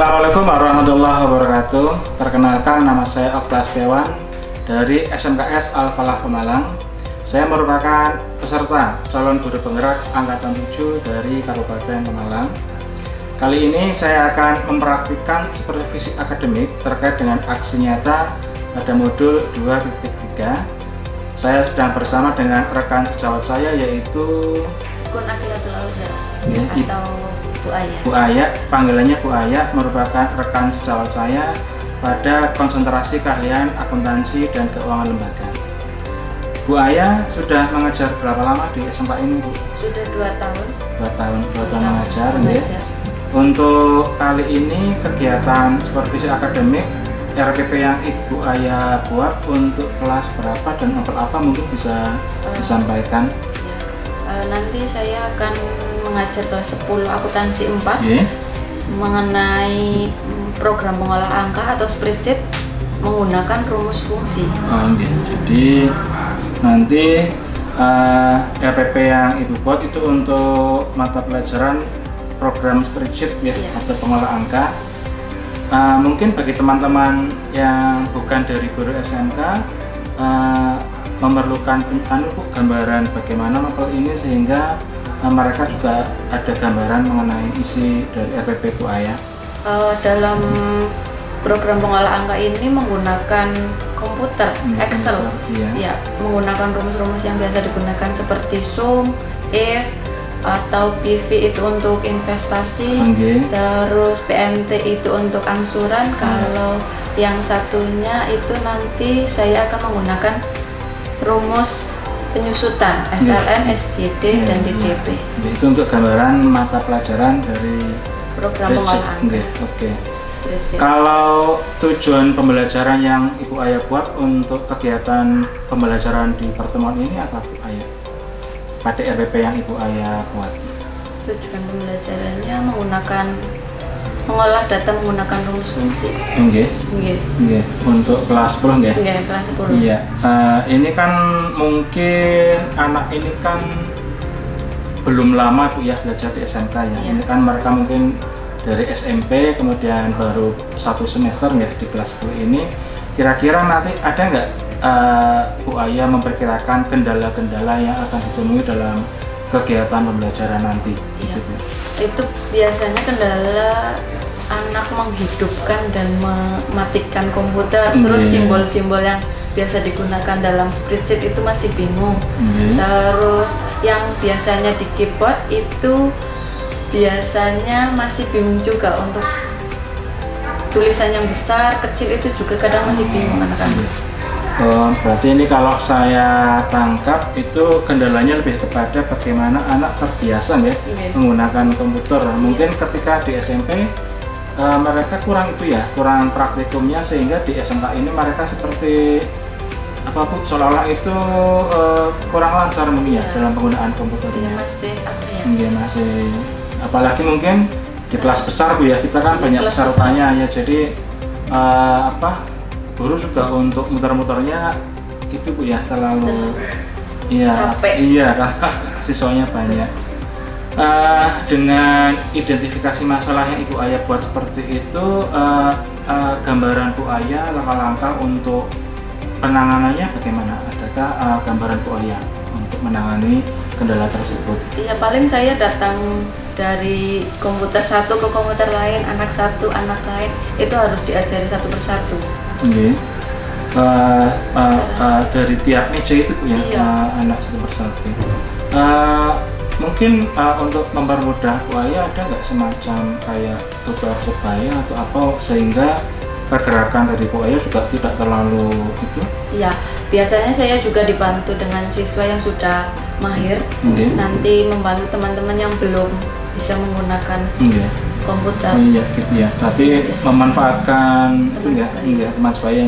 Assalamualaikum warahmatullahi wabarakatuh. Perkenalkan, nama saya Okta Setiawan dari SMKS Al-Falah Pemalang. Saya merupakan peserta calon guru penggerak angkatan 7 dari Kabupaten Pemalang. Kali ini saya akan mempraktikkan supervisi akademik terkait dengan aksi nyata pada modul 2.3. Saya sedang bersama dengan rekan sejawat saya yaitu Kun Akilatul Auza ya, atau Bu Aya. Bu Aya, panggilannya Bu Aya, merupakan rekan sejawat saya pada konsentrasi keahlian akuntansi dan keuangan lembaga. Bu Aya sudah mengajar berapa lama di SMK ini, Bu? Sudah 2 tahun. 2 tahun mengajar. Ya. Untuk kali ini kegiatan supervisi akademik RPP yang Ibu Aya buat untuk kelas berapa dan level apa mungkin bisa disampaikan? Nanti saya akan mengajar kelas 10 akuntansi 4 mengenai program pengolah angka atau spreadsheet menggunakan rumus fungsi. Jadi nanti RPP yang Ibu buat itu untuk mata pelajaran program spreadsheet atau pengolah angka. Mungkin bagi teman-teman yang bukan dari guru SMK memerlukan gambaran bagaimana mapel ini sehingga mereka juga ada gambaran mengenai isi dari RPP Bu Aya. Dalam program pengolah angka ini menggunakan komputer, Excel, ya, menggunakan rumus-rumus yang biasa digunakan seperti sum, if, atau PV itu untuk investasi, terus PMT itu untuk angsuran. Kalau yang satunya itu nanti saya akan menggunakan rumus penyusutan SLN, SYD, dan DDP. Itu untuk gambaran mata pelajaran dari program pengolah angka. Kalau tujuan pembelajaran yang Ibu Aya buat untuk kegiatan pembelajaran di pertemuan ini apa, Bu Aya? Pada RPP yang Ibu Aya buat. Tujuan pembelajarannya mengolah data menggunakan rumus fungsi. Untuk kelas 10 nggih? Kelas 10. Iya. Ini kan mungkin anak ini kan belum lama Bu ya belajar di SMK ya. Ini kan mereka mungkin dari SMP kemudian baru 1 semester nggak di kelas 10 ini. Kira-kira nanti ada nggak Bu Aya memperkirakan kendala-kendala yang akan ditemui dalam kegiatan pembelajaran nanti? Itu biasanya kendala anak menghidupkan dan mematikan komputer, terus simbol-simbol yang biasa digunakan dalam spreadsheet itu masih bingung. Terus yang biasanya di keyboard itu biasanya masih bingung juga untuk tulisan yang besar, kecil itu juga kadang masih bingung anak-anak. Berarti ini kalau saya tangkap itu kendalanya lebih kepada bagaimana anak terbiasa menggunakan komputer. Mungkin ketika di SMP mereka kurang kurang praktikumnya sehingga di SMK ini mereka seperti seolah-olah itu kurang lancar mungkin dalam penggunaan komputernya. Masih apalagi mungkin di kelas besar Bu ya, kita kan banyak pesertanya ya, jadi guru juga untuk muter-muternya itu Bu ya terlalu capek. Karena siswanya banyak. Dengan identifikasi masalah yang Ibu Aya buat seperti itu, gambaran Bu Aya langkah-langkah untuk penanganannya bagaimana? Adakah gambaran Bu Aya untuk menangani kendala tersebut? Iya, paling saya datang dari komputer satu ke komputer lain, anak satu, anak lain, itu harus diajari satu persatu. Dari tiap meja itu Bu ya, anak satu persatu. Mungkin untuk mempermudah Bu Aya ada nggak semacam kayak tutor sebaya atau apa sehingga pergerakan dari Bu Aya juga tidak terlalu itu? Iya, biasanya saya juga dibantu dengan siswa yang sudah mahir, nanti membantu teman-teman yang belum bisa menggunakan komputer. Tapi memanfaatkan itu teman sebaya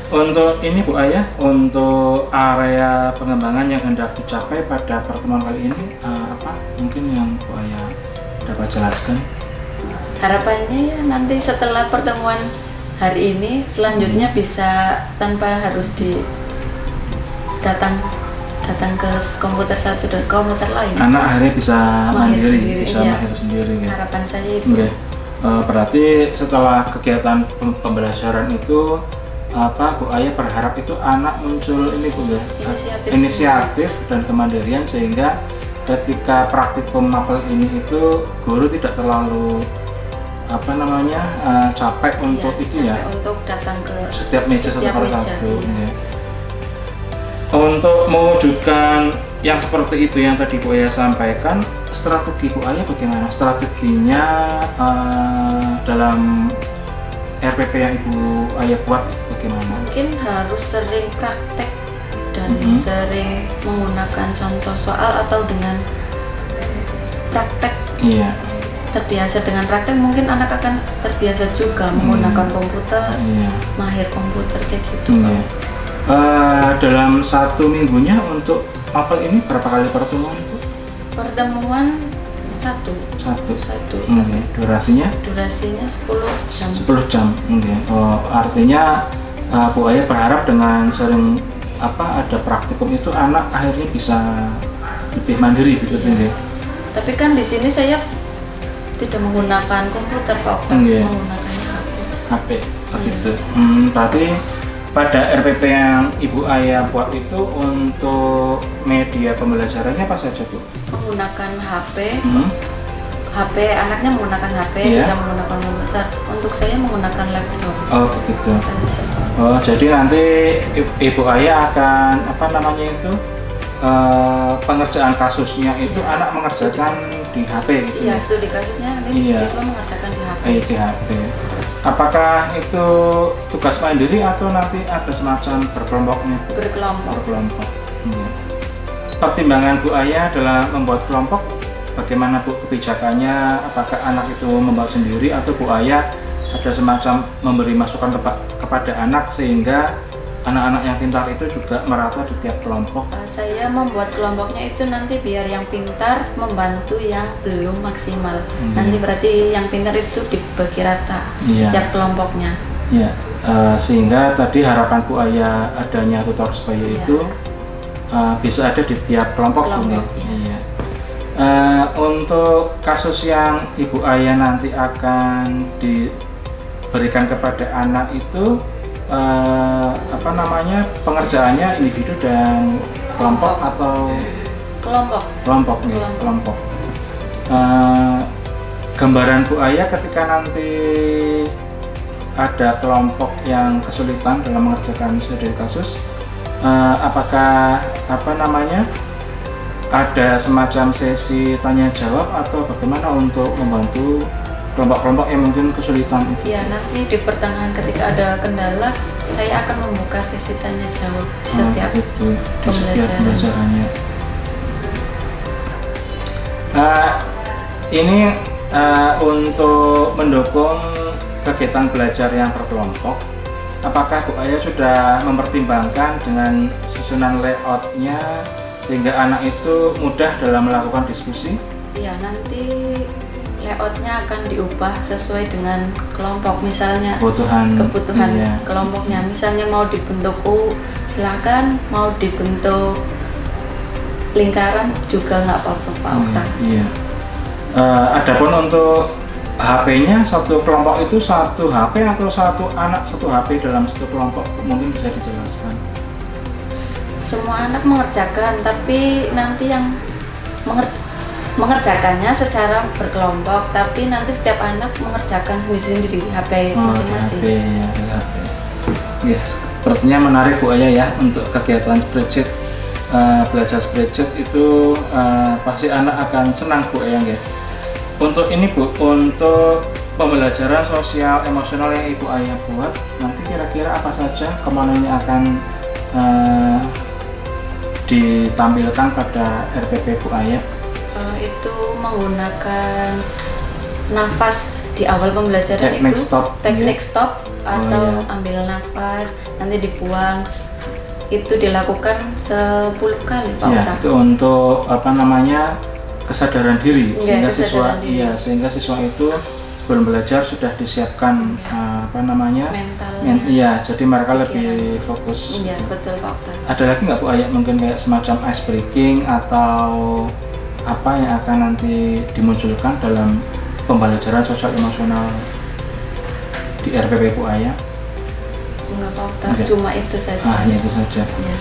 Untuk ini Bu Aya, untuk area pengembangan yang hendak dicapai pada pertemuan kali ini apa mungkin yang Bu Aya dapat jelaskan? Harapannya ya nanti setelah pertemuan hari ini selanjutnya bisa tanpa harus datang ke komputer satu dan komputer lain. Anak akhirnya bisa mandiri, bisa iya. mahir sendiri. Harapan saya itu. Berarti setelah kegiatan pembelajaran itu Bu Ayah berharap itu anak muncul ini Bu ya, inisiatif dan kemandirian, sehingga ketika praktikum mapel ini itu guru tidak terlalu capek untuk untuk datang ke setiap meja satu persatu. Ya. Untuk mewujudkan yang seperti itu yang tadi Bu Ayah sampaikan, strategi Bu Ayah bagaimana? Strateginya dalam RPP yang Ibu Ayah buat bagaimana? Mungkin harus sering praktek dan sering menggunakan contoh soal atau dengan praktek. Iya. Terbiasa dengan praktek, mungkin anak akan terbiasa juga menggunakan komputer, mahir komputer kayak gitu. Iya. Dalam 1 minggunya untuk mapel ini berapa kali pertemuan Bu? Pertemuan satu. Durasinya 10 jam. 10 jam. Artinya Bu Ayah berharap dengan sering ada praktikum itu anak akhirnya bisa lebih mandiri gitu ya. Tapi kan di sini saya tidak menggunakan komputer, Pak, menggunakan HP. Gitu. Berarti pada RPP yang Ibu Ayah buat itu untuk media pembelajarannya apa saja Bu? Menggunakan HP. HP, anaknya menggunakan HP, tidak menggunakan komputer. Untuk saya menggunakan laptop. Oh begitu. Jadi nanti Ibu Ayah akan pengerjaan kasusnya itu anak mengerjakan di HP gitu. Iya, studi kasusnya nanti siswa mengerjakan di HP. Di HP. Apakah itu tugas mandiri atau nanti ada semacam berkelompoknya? Berkelompok. Pertimbangan Bu Ayah dalam membuat kelompok, bagaimana Bu kebijakannya? Apakah anak itu membuat sendiri atau Bu Ayah ada semacam memberi masukan kepada anak sehingga anak-anak yang pintar itu juga merata di tiap kelompok? Saya membuat kelompoknya itu nanti biar yang pintar membantu yang belum maksimal. Nanti berarti yang pintar itu dibagi rata setiap kelompoknya. Iya. Sehingga tadi harapan Bu Ayah adanya tutor sebaya itu bisa ada di tiap kelompok. Iya. Untuk kasus yang Ibu Ayah nanti akan diberikan kepada anak itu pengerjaannya individu dan kelompok atau kelompok. Gambaran Bu Ayah ketika nanti ada kelompok yang kesulitan dalam mengerjakan studi kasus, apakah ada semacam sesi tanya jawab atau bagaimana untuk membantu kelompok-kelompok yang mungkin kesulitan itu? Ya, nanti di pertengahan ketika ada kendala, saya akan membuka sesi tanya jawab di setiap pembelajarannya. Ini untuk mendukung kegiatan belajar yang berkelompok, apakah Bu Ayah sudah mempertimbangkan dengan susunan layoutnya sehingga anak itu mudah dalam melakukan diskusi? Iya, nanti layoutnya akan diubah sesuai dengan kelompok, misalnya kebutuhan kelompoknya. Misalnya mau dibentuk U, silakan. Mau dibentuk lingkaran juga nggak apa-apa, Pak Okta. Iya. Adapun untuk HP-nya, satu kelompok itu satu HP atau satu anak satu HP dalam satu kelompok, mungkin bisa dijelaskan? Semua anak mengerjakan, tapi nanti yang mengerjakannya secara berkelompok, tapi nanti setiap anak mengerjakan sendiri-sendiri di HP masing-masing. Ya, sepertinya menarik Bu Ayah ya untuk kegiatan spreadsheet, belajar spreadsheet itu pasti anak akan senang Bu Ayah ya. Untuk ini Bu, untuk pembelajaran sosial emosional yang Ibu Ayah buat, nanti kira-kira apa saja kemananya akan ditampilkan pada RPP Bu Ayah? Itu menggunakan nafas di awal pembelajaran, teknik stop atau ambil nafas nanti dibuang, itu dilakukan 10 kali Pak Okta. Itu untuk kesadaran diri, sehingga siswa itu sebelum belajar sudah disiapkan mental. Jadi mereka lebih fokus. Iya, betul Pak Okta. Ada lagi nggak Bu Ayah mungkin kayak semacam ice breaking atau apa yang akan nanti dimunculkan dalam pembelajaran sosial emosional di RPP Bu Aya? Enggak Pak, cuma itu saja. Hanya itu saja. Ya.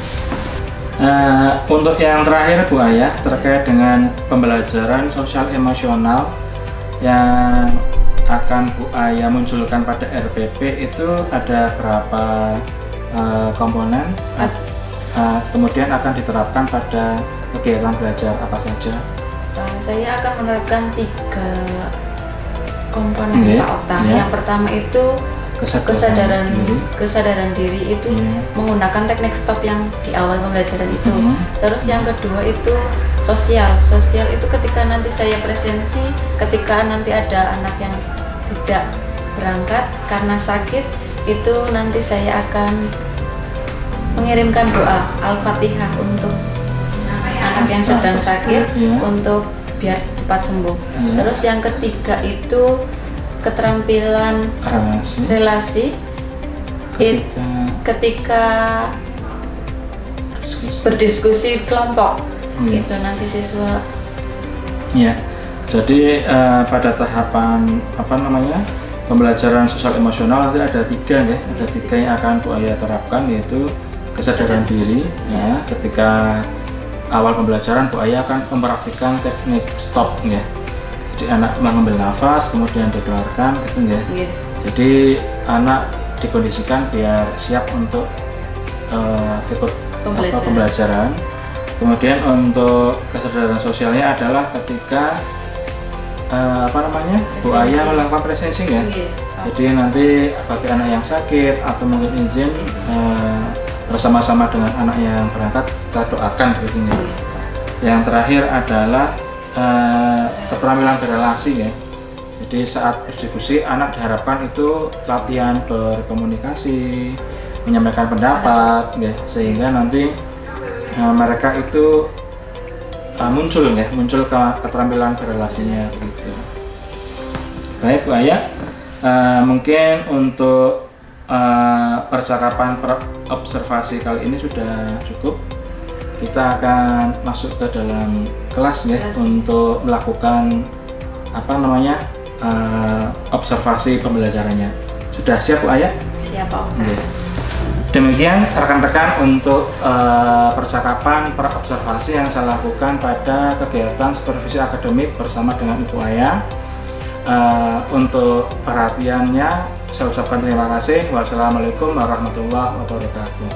Untuk yang terakhir Bu Aya, terkait dengan pembelajaran sosial emosional yang akan Bu Aya munculkan pada RPP itu ada berapa komponen? Kemudian akan diterapkan pada kegiatan belajar apa saja? Saya akan menerapkan 3 komponen Pak Okta. Yang pertama itu kesadaran diri itu menggunakan teknik stop yang di awal pembelajaran itu. Terus yang kedua itu sosial itu ketika nanti saya presensi, ketika nanti ada anak yang tidak berangkat karena sakit, itu nanti saya akan mengirimkan doa Al-Fatihah untuk anak yang sedang sakit untuk biar cepat sembuh. Terus yang ketiga itu keterampilan relasi ketika berdiskusi kelompok. Itu nanti siswa. Ya. Jadi pada tahapan pembelajaran sosial emosional nanti ada 3 ya. Ada 3 yang akan Bu Aya terapkan, yaitu kesadaran diri ya. Ketika awal pembelajaran Bu Aya akan mempraktikkan teknik stop ya. Jadi anak mengambil nafas kemudian dikeluarkan gitu ya. Jadi anak dikondisikan biar siap untuk ikut pembelajaran. Kemudian untuk kesadaran sosialnya adalah ketika Bu Aya melakukan presensi ya. Jadi nanti bagi anak yang sakit atau mungkin izin bersama-sama dengan anak yang berangkat kita doakan gitu ya. Yang terakhir adalah keterampilan berrelasi ya. Jadi saat berdiskusi anak diharapkan itu latihan berkomunikasi, menyampaikan pendapat ya, sehingga nanti mereka itu muncul keterampilan berrelasinya gitu. Baik Bu Aya, mungkin untuk percakapan observasi kali ini sudah cukup. Kita akan masuk ke dalam kelas ya untuk melakukan observasi pembelajarannya. Sudah siap Bu Aya? Siap Pak. Demikian rekan-rekan untuk percakapan observasi yang saya lakukan pada kegiatan supervisi akademik bersama dengan Ibu Aya. Untuk perhatiannya saya ucapkan terima kasih. Wassalamualaikum warahmatullahi wabarakatuh.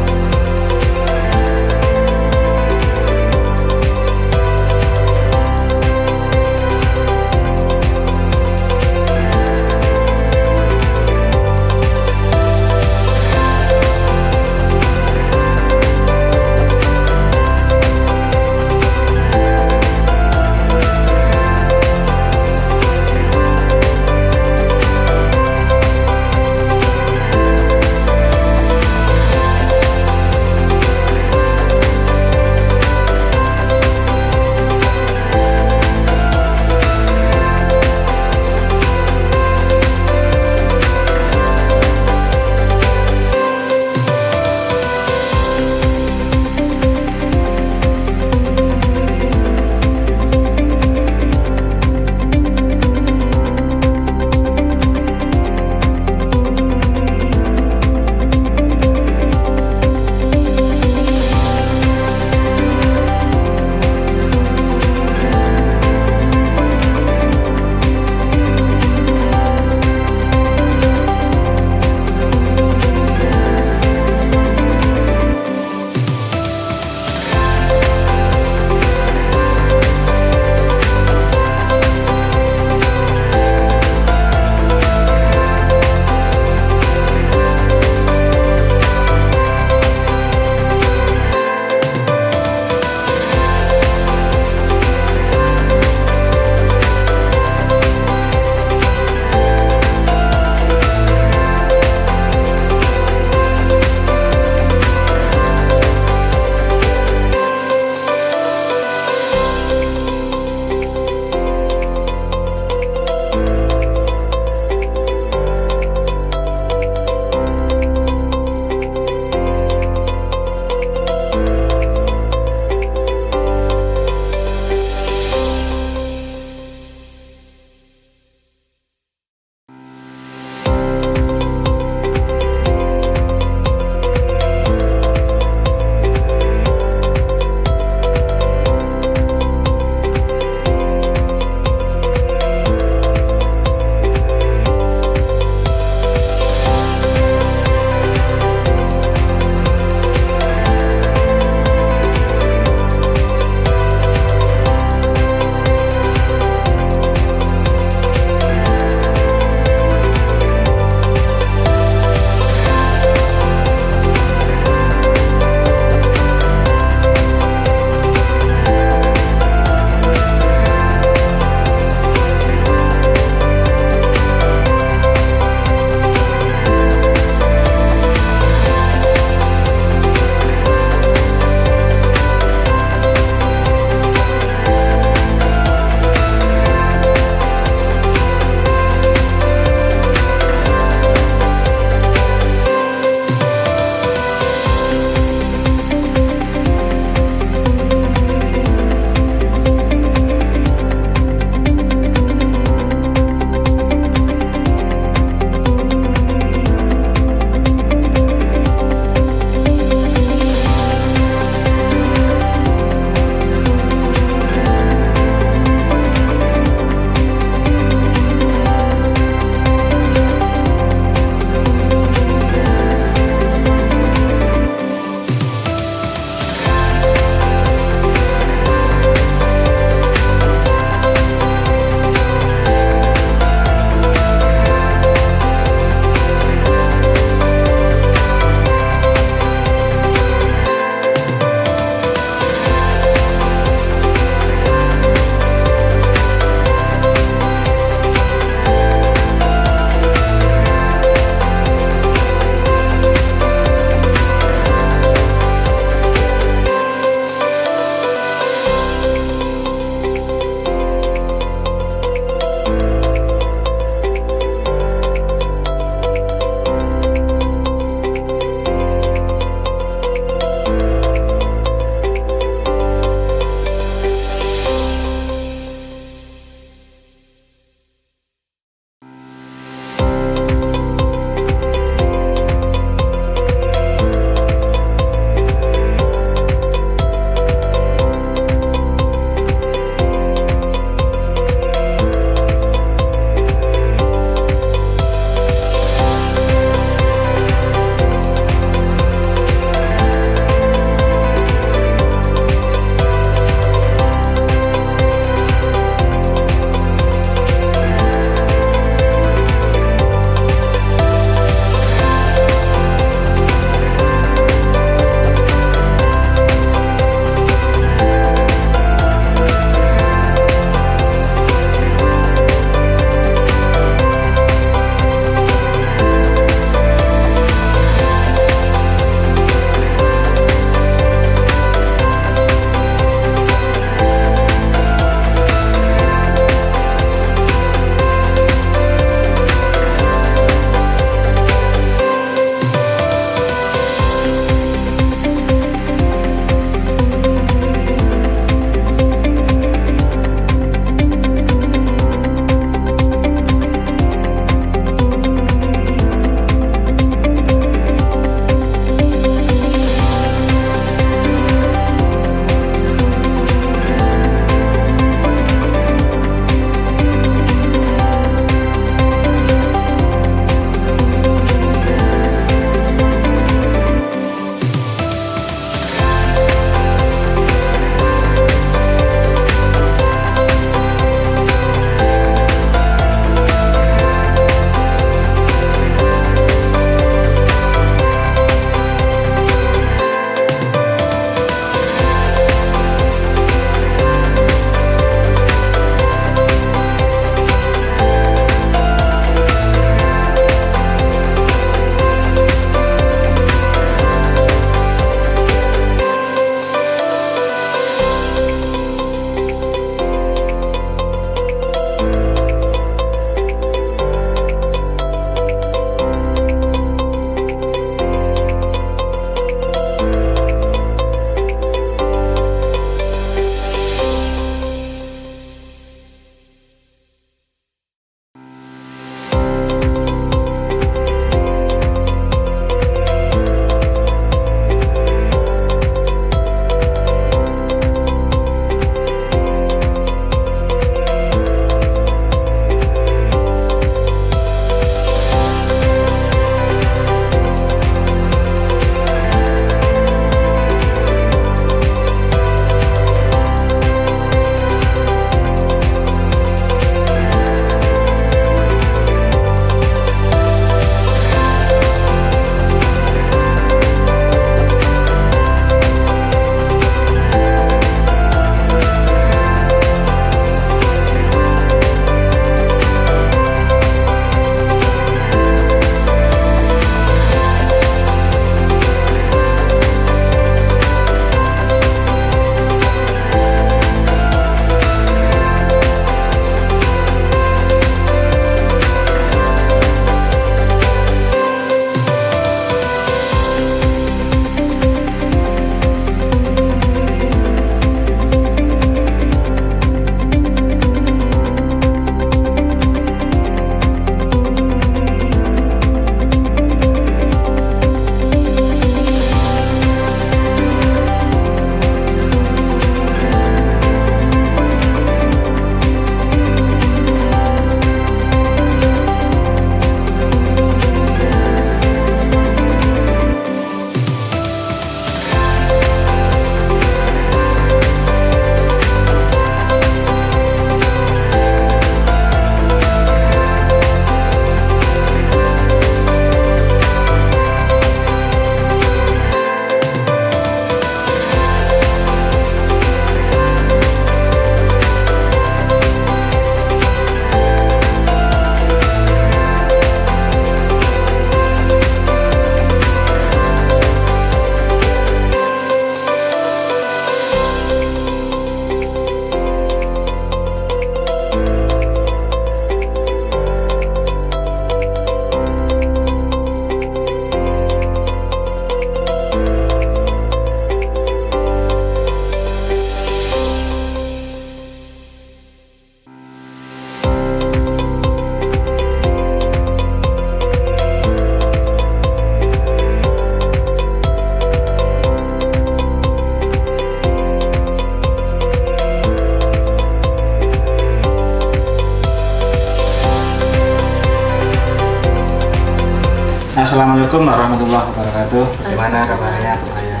Assalamualaikum warahmatullahi wabarakatuh. Bagaimana kabarnya Bu Aya?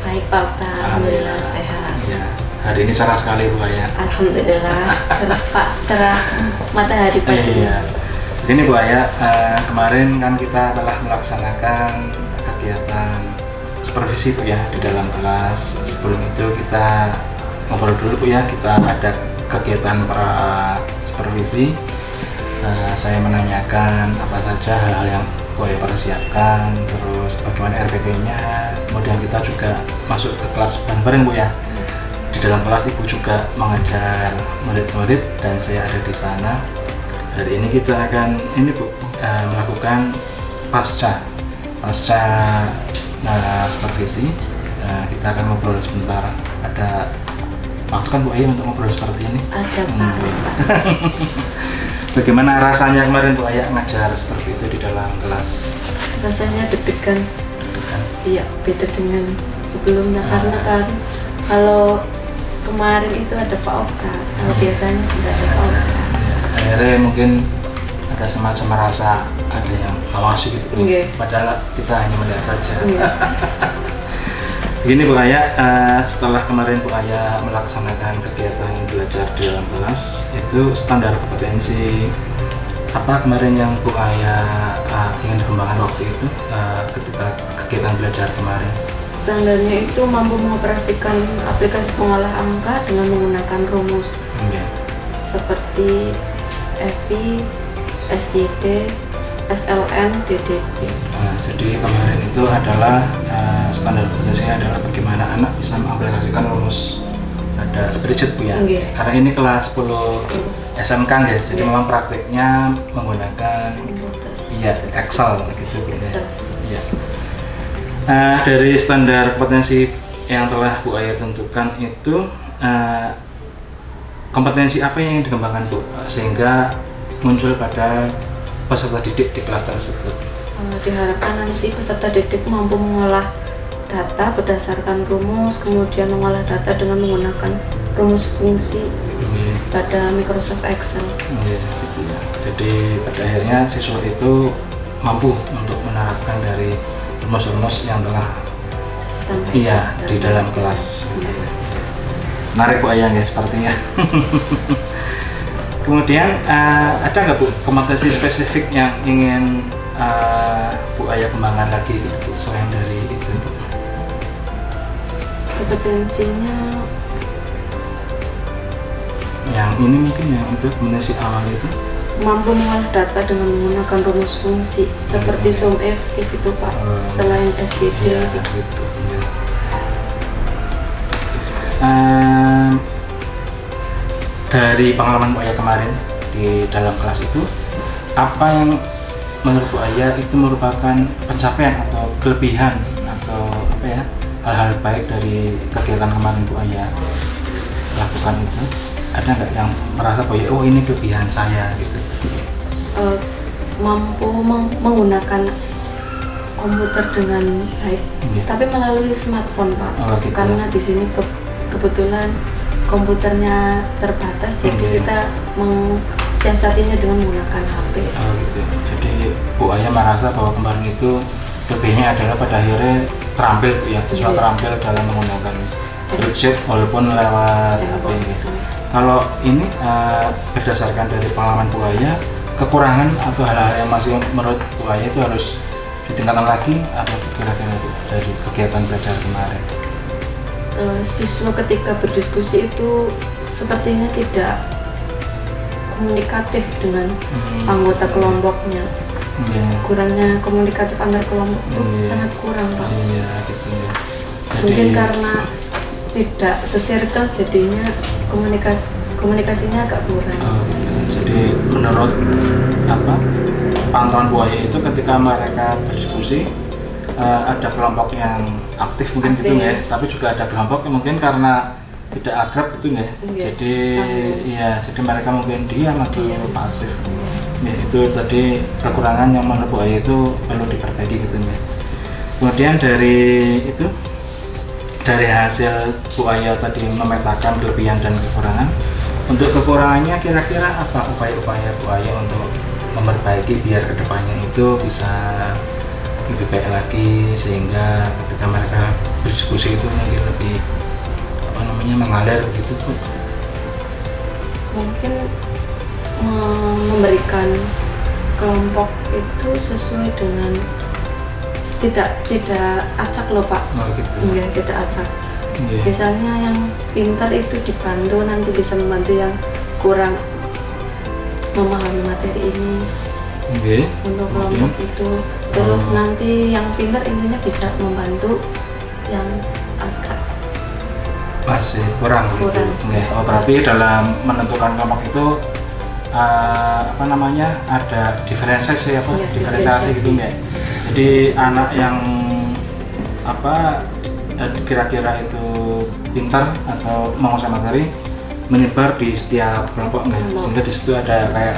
Baik Pak Okta, alhamdulillah sehat. Ya, hari ini cerah sekali Bu Aya. Alhamdulillah cerah Pak, cerah matahari pagi. Iya. Ini Bu Aya, kemarin kan kita telah melaksanakan kegiatan supervisi Bu ya di dalam kelas. Sebelum itu kita ngobrol dulu Bu ya, kita ada kegiatan para supervisi. Saya menanyakan apa saja hal-hal yang Bu Aya persiapkan, terus bagaimana RPP-nya, kemudian kita juga masuk ke kelas bareng-bareng Bu ya. Di dalam kelas Ibu juga mengajar murid-murid dan saya ada di sana. Hari ini kita akan Bu melakukan pasca supervisi. Kita akan ngobrol sebentar. Ada waktu kan Bu Aya untuk ngobrol seperti ini? Ada Pak. Bagaimana rasanya kemarin Bu Aya ngajar seperti itu di dalam kelas? Rasanya deg-degan. Iya, beda dengan sebelumnya karena kan kalau kemarin itu ada Pak Okta, kalau biasanya tidak ada Pak Okta. Akhirnya mungkin ada semacam rasa ada yang awasi gitu, padahal kita hanya melihat saja. Begini Bu Aya, setelah kemarin Bu Aya melaksanakan kegiatan belajar di dalam kelas, itu standar kompetensi apa kemarin yang Bu Aya ingin dikembangkan waktu itu ketika kegiatan belajar kemarin? Standarnya itu mampu mengoperasikan aplikasi pengolah angka dengan menggunakan rumus seperti FI, SYD, SLN, DDP. Jadi kemarin itu adalah standar kompetensinya adalah bagaimana anak bisa mengaplikasikan rumus ada spreadsheet Bu ya. Karena ini kelas 10 SMK ya, jadi memang praktiknya menggunakan Excel gitu Bu ya. Iya. Dari standar kompetensi yang telah Bu Aya tentukan itu kompetensi apa yang dikembangkan Bu sehingga muncul pada peserta didik di kelas tersebut? Diharapkan nanti peserta didik mampu mengolah data berdasarkan rumus, kemudian mengolah data dengan menggunakan rumus fungsi pada Microsoft Excel. Gitu ya. Jadi pada akhirnya siswa itu mampu untuk menerapkan dari rumus-rumus yang telah di dalam kelas. Menarik Bu Aya guys sepertinya. Kemudian ada nggak Bu kompetensi spesifik yang ingin Bu Aya kembangkan lagi gitu, Bu, selain dari itu Bu? Kompetensinya yang ini mungkin yang itu kompetensi awal itu mampu mengolah data dengan menggunakan rumus fungsi seperti SUMF gitu Pak, selain SYD gitu. Dari pengalaman Bu Aya kemarin di dalam kelas itu, apa yang menurut Bu Aya itu merupakan pencapaian atau kelebihan atau apa ya, hal-hal baik dari kegiatan kemarin Bu Aya lakukan itu? Ada nggak yang merasa bahwa oh ini kelebihan saya gitu? Mampu menggunakan komputer dengan baik, tapi melalui smartphone Pak. Gitu. Karena di sini kebetulan komputernya terbatas, jadi kita mensiasatinya dengan menggunakan HP. Gitu. Jadi Bu Aya merasa bahwa kemarin itu lebihnya adalah pada akhirnya terampil ya, siswa terampil dalam menggunakan spreadsheet walaupun lewat HP gitu. Kalau ini berdasarkan dari pengalaman Bu Aya, kekurangan atau hal-hal yang masih menurut Bu Aya itu harus ditingkatkan lagi apa kira-kira Bu dari kegiatan belajar kemarin? Siswa ketika berdiskusi itu sepertinya tidak komunikatif dengan anggota kelompoknya. Kurangnya komunikatif antar kelompok itu sangat kurang Pak. Gitu ya. Mungkin karena tidak se-circle jadinya komunikasinya agak kurang. Gitu. Jadi menurut pantauan Bu Aya itu ketika mereka berdiskusi ada kelompok yang aktif mungkin gitu ya, tapi juga ada kelompok yang mungkin karena tidak akrab gitu ya. Jadi jadi mereka mungkin diam atau pasif. Ya, itu tadi kekurangan yang menurut Bu Aya itu perlu diperbaiki gitu ya. Kemudian dari hasil Bu Aya tadi memetakan kelebihan dan kekurangan. Untuk kekurangannya kira-kira apa upaya-upaya Bu Aya untuk memperbaiki biar kedepannya itu bisa lebih baik lagi, sehingga ketika mereka berdiskusi itu mungkin lebih mengalir gitu Bu? Mungkin memberikan kelompok itu sesuai dengan tidak acak loh Pak. Gitu. Enggak, tidak acak. Misalnya yang pintar itu dibantu, nanti bisa membantu yang kurang memahami materi ini. Untuk kelompok itu. Terus nanti yang pintar intinya bisa membantu yang agak masih kurang. Gitu. Oh, berarti dalam menentukan kelompok itu ada diferensiasi diferensiasi gitu ya. Jadi anak yang kira-kira itu pintar atau menguasai materi menyebar di setiap kelompok sehingga di situ ada kayak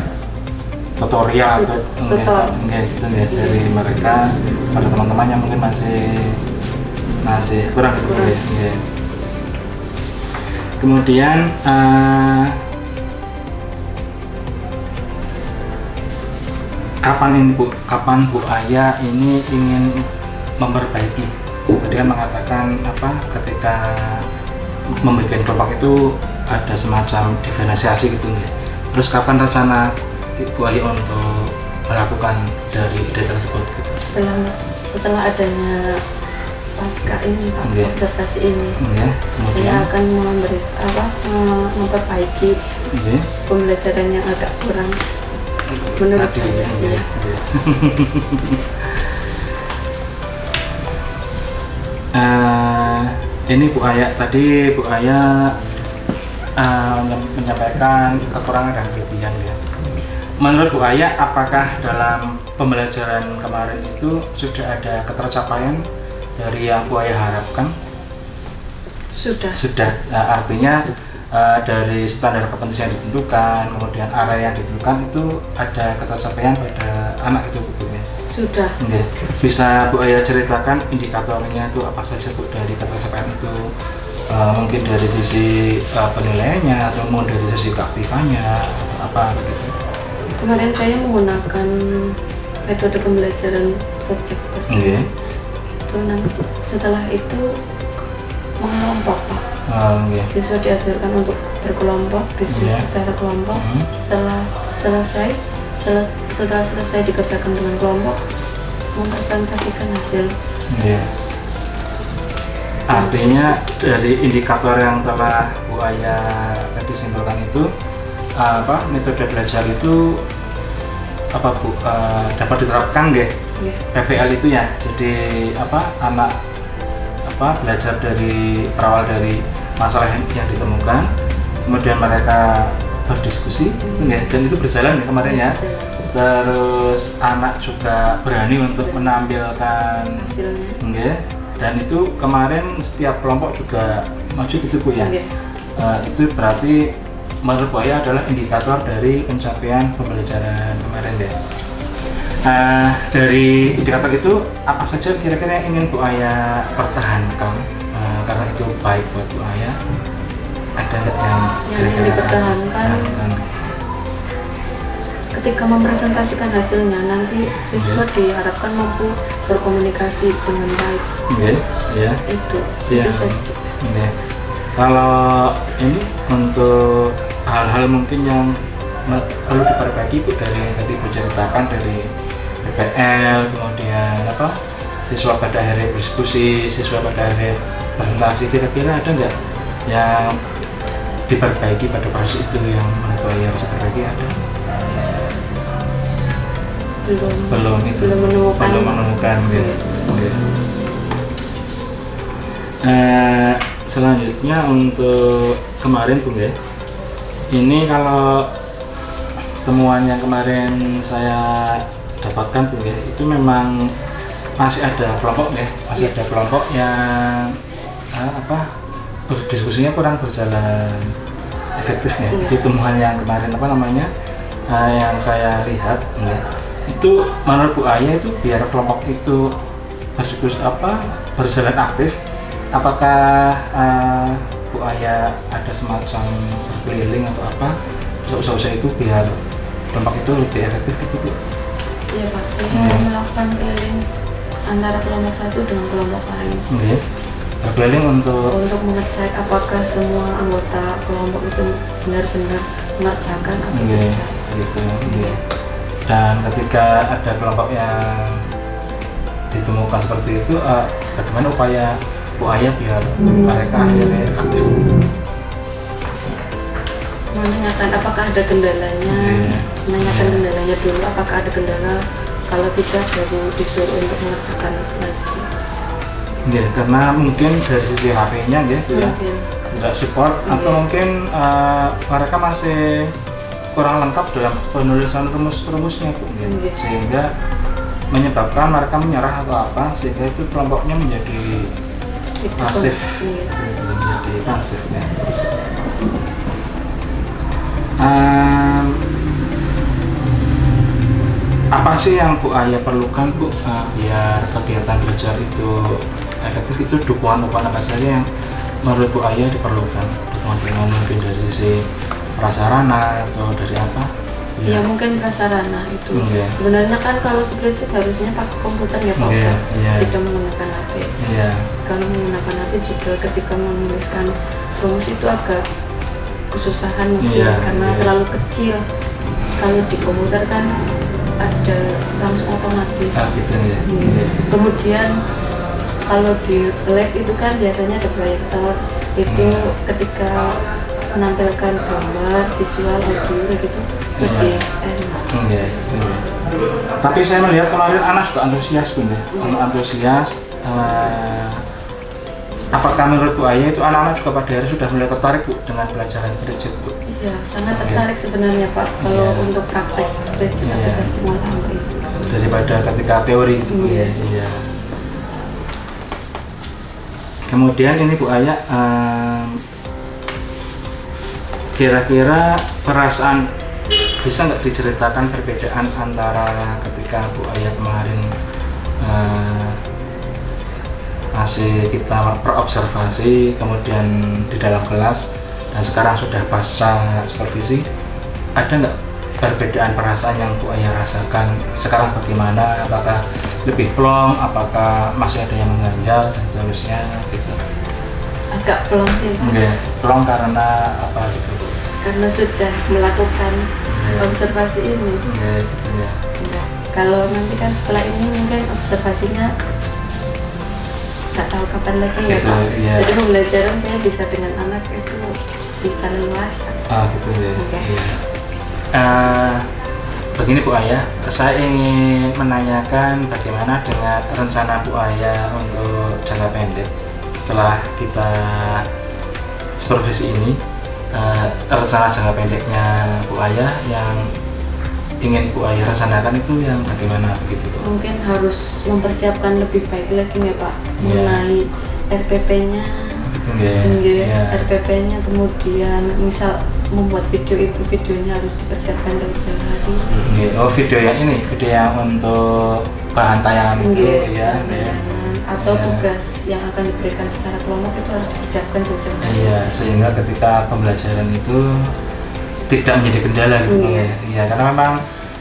tutorial atau gitu ya dari mereka pada teman-teman yang mungkin masih kurang gitu ya. Kemudian kapan Bu Aya ini ingin memperbaiki? Tadi kan mengatakan ketika membuat kelompok itu ada semacam diferensiasi gitu ya. Terus kapan rencana Bu Aya untuk melakukan dari ide tersebut gitu? Setelah adanya pasca ini Pak, observasi ini, saya akan memperbaiki pembelajaran yang agak kurang menurut saya. Ini Bu Aya tadi menyampaikan kekurangan dan kelebihan ya. Menurut Bu Aya, apakah dalam pembelajaran kemarin itu sudah ada ketercapaian dari yang Bu Aya harapkan? Sudah. Artinya dari standar kompetensi yang ditentukan, kemudian area yang ditentukan itu ada ketercapaian pada anak itu Bu ya? Sudah. Bisa Bu Aya ceritakan indikatornya itu apa saja Bu dari ketercapaian itu? Mungkin dari sisi penilaiannya atau mungkin dari sisi keaktifannya atau apa begitu? Kemarin saya menggunakan metode pembelajaran project based. Itu nanti setelah itu mengelompok Pak. Siswa diajarkan untuk berkelompok, diskusi secara kelompok. Setelah selesai dikerjakan dengan kelompok, mempresentasikan hasil. Artinya dari indikator yang telah Bu Aya tadi simpulkan itu metode belajar itu Bu dapat diterapkan PPL itu ya. Jadi anak belajar dari berawal dari masalah yang ditemukan, kemudian mereka berdiskusi dan itu berjalan kemarin ya. Terus anak juga berani untuk menampilkan hasilnya. Dan itu kemarin setiap kelompok juga maju gitu Bu ya. Itu berarti menurut Bu Aya adalah indikator dari pencapaian pembelajaran kemarin ya. Dari indikator itu apa saja kira-kira yang ingin Bu Aya pertahankan karena itu baik buat Bu Aya? Ada yang kira-kira dipertahankan? Ketika mempresentasikan hasilnya, nanti siswa diharapkan mampu berkomunikasi dengan baik. Itu saja. Kalau ini untuk hal-hal mungkin yang perlu diperbaiki Bu dari tadi diceritakan dari PPL, kemudian siswa pada akhirnya berdiskusi, siswa pada akhirnya presentasi, kira-kira ada nggak yang diperbaiki pada proses itu yang menurut Aya harus diperbaiki ada? Belum menemukan selanjutnya untuk kemarin Bu ya, ini kalau temuan yang kemarin saya dapatkan Bu ya, itu memang masih ada kelompok yang berdiskusinya kurang berjalan efektif ya. Itu temuan yang kemarin yang saya lihat ya. Itu menurut Bu Aya itu biar kelompok itu berdiskusi berjalan aktif, apakah Bu Aya ada semacam berkeliling atau usaha itu biar kelompok itu lebih efektif gitu Bu? Iya Pak, saya melakukan keliling antara kelompok satu dengan kelompok lain. Berkeliling untuk mengecek apakah semua anggota kelompok itu benar-benar mengerjakan atau tidak. Gitu. Dan ketika ada kelompok yang ditemukan seperti itu, bagaimana upaya Bu Ayah biar mereka akhirnya aktif? Menanyakan apakah ada kendalanya, menanyakan kendalanya dulu, apakah ada kendala, kalau tidak baru disuruh untuk mengerjakan lagi. Karena mungkin dari sisi HP-nya tidak support, atau mungkin mereka masih kurang lengkap dalam penulisan rumus-rumusnya, Bu. Sehingga menyebabkan mereka menyerah atau apa, sehingga itu kelompoknya menjadi pasif, menjadi pasif ya. Apa sih yang Bu Ayah perlukan, Bu, biar kegiatan belajar itu efektif? Itu dukungan apa saja yang menurut Bu Ayah diperlukan? Dukungan mungkin dari sisi prasarana atau dari apa? Ya mungkin prasarana itu. Sebenarnya kan kalau spreadsheet harusnya pakai komputer ya Pak, tidak menggunakan HP. Kalau menggunakan HP juga ketika menuliskan rumus itu agak kesusahan mungkin karena terlalu kecil. Kalau di komputer kan ada langsung otomatis. Kemudian kalau di lab itu kan biasanya ada proyektor, itu ketika menampilkan gambar, visual, audio gitu lebih enak. Tapi saya melihat kemarin anak juga antusias, Bu, antusias. Apakah menurut Bu Ayah itu anak-anak juga pada akhirnya sudah mulai tertarik, Bu, dengan pelajaran spreadsheet, Bu? Iya, sangat tertarik sebenarnya Pak kalau untuk praktek spreadsheet aplikasi rumah tangga itu. Daripada ketika teori itu, Bu. Kemudian ini Bu Ayah, kira-kira perasaan bisa nggak diceritakan perbedaan antara ketika Bu Ayah kemarin masih kita perobservasi, kemudian di dalam kelas, dan sekarang sudah pasca supervisi, ada nggak perbedaan perasaan yang Bu Ayah rasakan sekarang? Bagaimana? Apakah lebih plong? Apakah masih ada yang mengganjal dan seterusnya gitu? Agak plong sih Pak. Plong karena apa gitu, Bu? Karena sudah melakukan observasi ini. Kalau nanti kan setelah ini mungkin observasinya nggak tahu kapan lagi ya Pak. Jadi pembelajaran saya bisa dengan anak itu bisa leluasa. Begini Bu Ayah, saya ingin menanyakan bagaimana dengan rencana Bu Ayah untuk jangka pendek setelah kita supervisi ini. Rencana jangka pendeknya Bu Ayah yang ingin Bu Ayah rencanakan itu yang bagaimana begitu, Bu? Mungkin harus mempersiapkan lebih baik lagi ya Pak, mengenai RPP-nya, RPP-nya, kemudian misal membuat video itu, videonya harus dipersiapkan dari jauh hari. Video yang ini, video yang untuk bahan tayangan itu atau tugas yang akan diberikan secara kelompok itu harus dipersiapkan jauh-jauh hari. Sehingga ketika pembelajaran itu tidak menjadi kendala gitu. Karena memang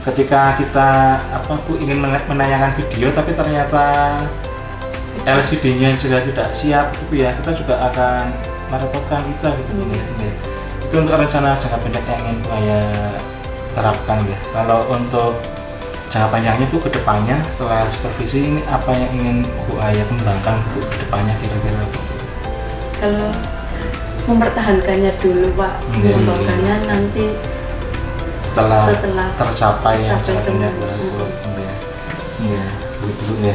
ketika kita ingin menayangkan video tapi ternyata LCD-nya juga tidak siap gitu ya, kita juga akan merepotkan kita gitu. Itu untuk rencana jangka pendek yang ingin saya terapkan ya. Kalau untuk jangka panjangnya itu ke depannya setelah supervisi ini apa yang ingin Bu Ayah kembangkan untuk ke depannya kira-kira? Kalau mempertahankannya dulu Pak, mengembangkannya nanti setelah tercapai yang jangka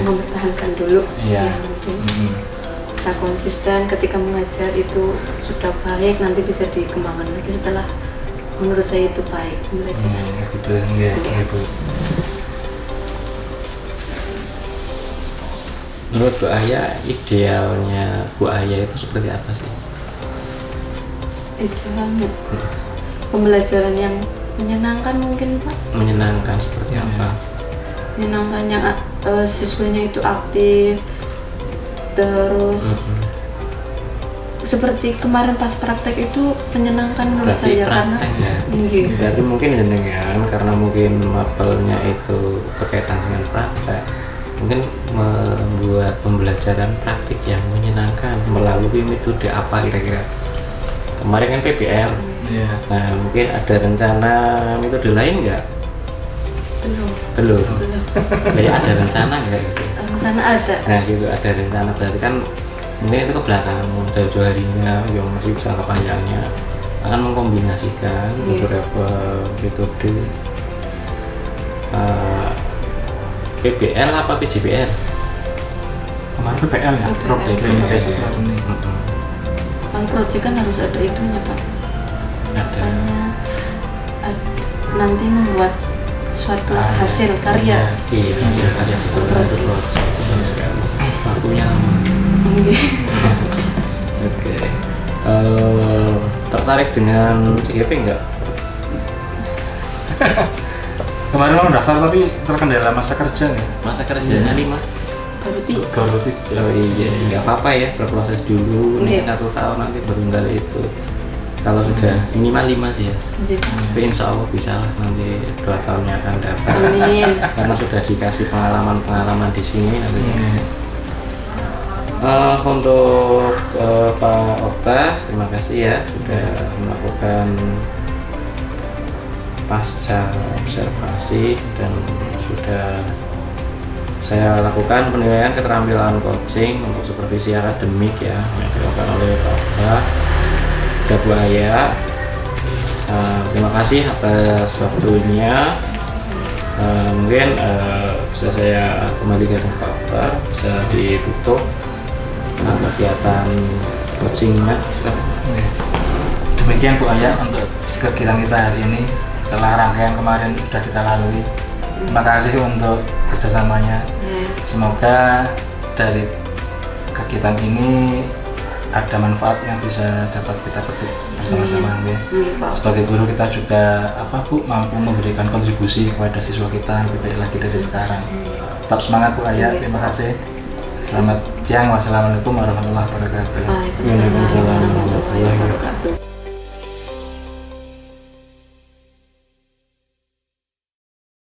mempertahankan dulu mungkin bisa konsisten ketika mengajar itu sudah baik, nanti bisa dikembangkan lagi setelah menurut saya itu baik belajar. Bu. Menurut Bu Ayah, idealnya Bu Ayah itu seperti apa sih? Idealnya pembelajaran yang menyenangkan mungkin Pak. Menyenangkan seperti apa? Menyenangkan yang siswanya itu aktif, terus seperti kemarin pas praktek itu menyenangkan menurut berarti saya karena berarti mungkin jenengan karena mungkin mapelnya itu berkaitan dengan praktek, mungkin membuat pembelajaran praktik yang menyenangkan melalui metode apa kira-kira? Kemarin kan PBL. Iya. Nah, mungkin ada rencana metode lain nggak? Belum. Jadi ada rencana nggak gitu? Rencana ada. Nah gitu, ada rencana, berarti kan mungkin itu ke belakang jauh-jauh harinya yang masih jangka panjangnya akan mengkombinasikan beberapa metode PBL apa PJBL? Kemarin PPL ya, PPL. problem based learning. Kalau proyek kan harus ada itunya Pak. Ada. Makanya, nanti membuat suatu hasil karya. Iya, ada betul itu project. Waktunya lama. Oke. Tertarik dengan CGP enggak? Kemarin mau daftar tapi terkendala masa kerja nih. Masa kerjanya 5. Baru Oh iya, nggak apa-apa ya, berproses dulu. Nih Iya. 1 tahun nanti baru nggak itu. Kalau sudah minimal 5 sih ya. Tapi insya Allah bisa lah nanti 2 tahunnya akan dapat. Amin. Karena sudah dikasih pengalaman-pengalaman di sini nantinya. Untuk Pak Okta, terima kasih ya sudah melakukan pasca observasi dan sudah saya lakukan penilaian keterampilan coaching untuk supervisi akademik ya yang dilakukan oleh Pak Okta Buaya. Terima kasih atas waktunya. Mungkin bisa saya kembalikan ke Pak Okta, bisa ditutup kegiatan coachingnya. Demikian Bu Aya untuk kegiatan kita hari ini setelah rangkaian kemarin sudah kita lalui. Terima kasih untuk kerjasamanya. Semoga dari kegiatan ini ada manfaat yang bisa dapat kita petik bersama-sama. Sebagai guru kita juga mampu memberikan kontribusi kepada siswa kita lebih baik lagi dari sekarang. Tetap semangat Bu Aya. Terima kasih. Selamat siang. Wassalamualaikum warahmatullahi wabarakatuh. Waalaikumsalam warahmatullahi wabarakatuh.